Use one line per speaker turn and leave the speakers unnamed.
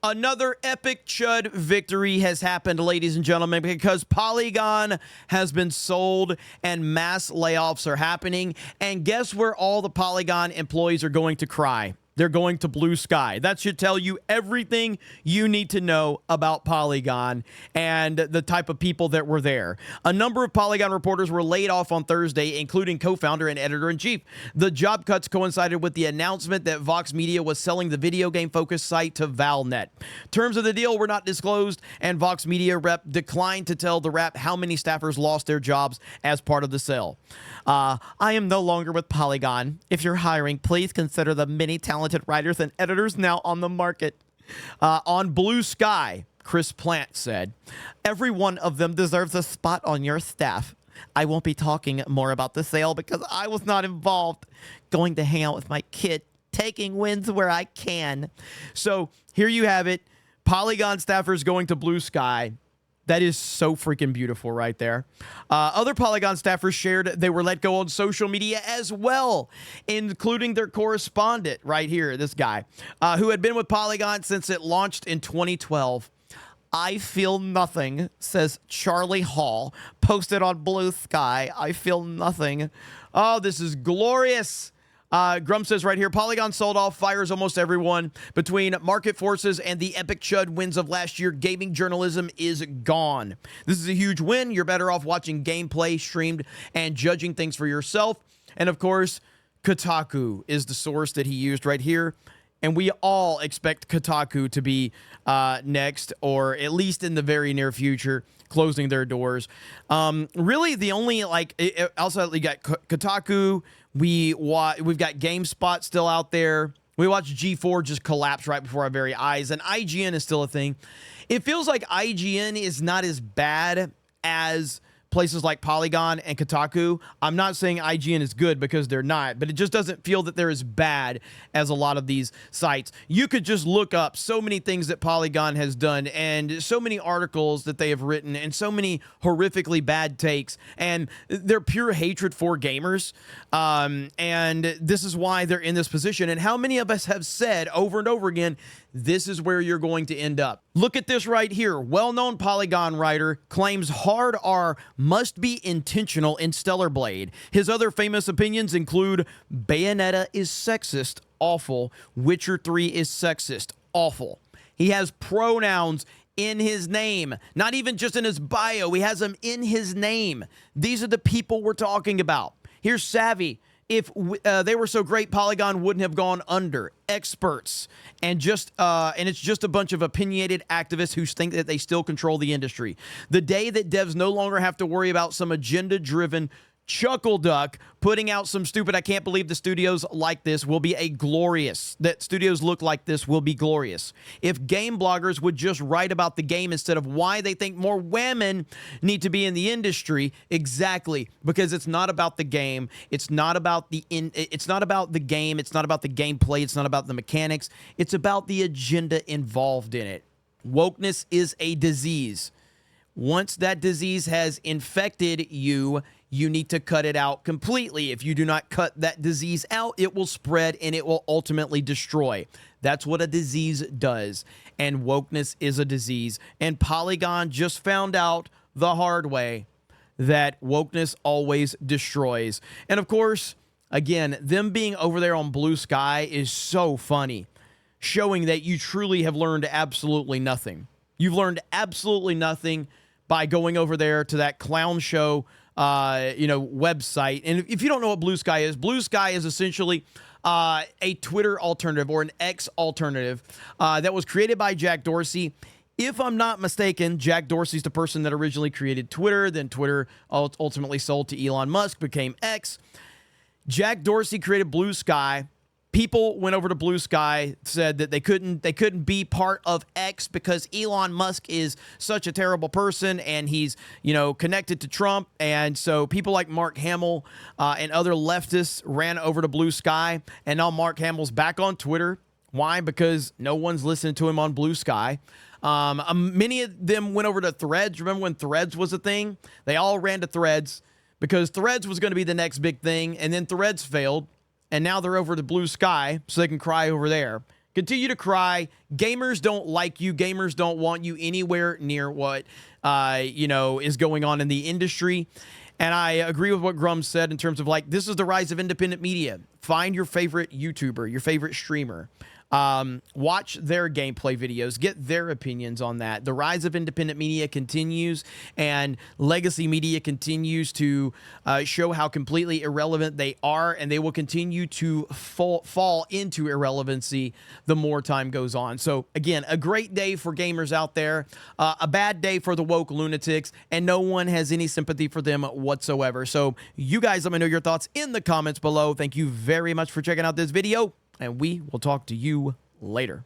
Another epic chud victory has happened, ladies and gentlemen, because Polygon has been sold and mass layoffs are happening. And guess where all the Polygon employees are going to cry? They're going to Blue Sky. That should tell you everything you need to know about Polygon and the type of people that were there. A number of Polygon reporters were laid off on Thursday, including co-founder and editor-in-chief. The job cuts coincided with the announcement that Vox Media was selling the video game-focused site to Valnet. Terms of the deal were not disclosed, and Vox Media rep declined to tell the Wrap how many staffers lost their jobs as part of the sale. I am no longer with Polygon. If you're hiring, please consider the many talented writers and editors now on the market. On Blue Sky, Chris Plant said, "Every one of them deserves a spot on your staff. I won't be talking more about the sale because I was not involved. Going to hang out with my kid, taking wins where I can." So here you have it. Polygon staffers going to Blue Sky. That is so freaking beautiful right there. Other Polygon staffers shared they were let go on social media as well, including their correspondent right here, this guy, who had been with Polygon since it launched in 2012. "I feel nothing," says Charlie Hall, posted on Blue Sky. "I feel nothing." Oh, this is glorious. Grum says right here, Polygon sold off, fires almost everyone. Between market forces and the epic chud wins of last year, gaming journalism is gone. This is a huge win. You're better off watching gameplay streamed and judging things for yourself. And of course, Kotaku is the source that he used right here. And we all expect Kotaku to be next, or at least in the very near future, closing their doors. Really, the only, also we got Kotaku. We've got GameSpot still out there. We watched G4 just collapse right before our very eyes, and IGN is still a thing. It feels like IGN is not as bad as places like Polygon and Kotaku. I'm not saying IGN is good because they're not, but it just doesn't feel that they're as bad as a lot of these sites. You could just look up so many things that Polygon has done and so many articles that they have written and so many horrifically bad takes, and they're pure hatred for gamers. And this is why they're in this position. And how many of us have said over and over again, this is where you're going to end up. Look at this right here. Well-known Polygon writer claims hard R must be intentional in Stellar Blade. His other famous opinions include Bayonetta is sexist, awful. Witcher 3 is sexist, awful. He has pronouns in his name, not even just in his bio. He has them in his name. These are the people we're talking about. Here's Savvy. If they were so great, Polygon wouldn't have gone under. Experts and it's just a bunch of opinionated activists who think that they still control the industry. The day that devs no longer have to worry about some agenda-driven chuckle duck putting out some stupid, "I can't believe the studios like this," will be that studios look like this will be glorious. If game bloggers would just write about the game instead of why they think more women need to be in the industry. Exactly, because it's not about the game. It's not about the game. It's not about the gameplay. It's not about the mechanics. It's about the agenda involved in it. Wokeness is a disease. Once that disease has infected you, you need to cut it out completely. If you do not cut that disease out, it will spread and it will ultimately destroy. That's what a disease does. And wokeness is a disease. And Polygon just found out the hard way that wokeness always destroys. And of course, again, them being over there on Blue Sky is so funny, showing that you truly have learned absolutely nothing. You've learned absolutely nothing by going over there to that clown show website. And if you don't know what Blue Sky is essentially a Twitter alternative or an X alternative that was created by Jack Dorsey. If I'm not mistaken, Jack Dorsey's the person that originally created Twitter. Then Twitter ultimately sold to Elon Musk, became X. Jack Dorsey created Blue Sky. People went over to Blue Sky, said that they couldn't be part of X because Elon Musk is such a terrible person and he's, connected to Trump. And so people like Mark Hamill and other leftists ran over to Blue Sky. And now Mark Hamill's back on Twitter. Why? Because no one's listening to him on Blue Sky. Many of them went over to Threads. Remember when Threads was a thing? They all ran to Threads because Threads was going to be the next big thing. And then Threads failed. And now they're over to Blue Sky so they can cry over there. Continue to cry. Gamers don't like you. Gamers don't want you anywhere near what, is going on in the industry. And I agree with what Grum said in terms of like, this is the rise of independent media. Find your favorite YouTuber, your favorite streamer. Watch their gameplay videos, get their opinions on that. The rise of independent media continues, and legacy media continues to show how completely irrelevant they are, and they will continue to fall into irrelevancy the more time goes on. So again, a great day for gamers out there, a bad day for the woke lunatics, and no one has any sympathy for them whatsoever. So you guys let me know your thoughts in the comments below. Thank you very much for checking out this video, and we will talk to you later.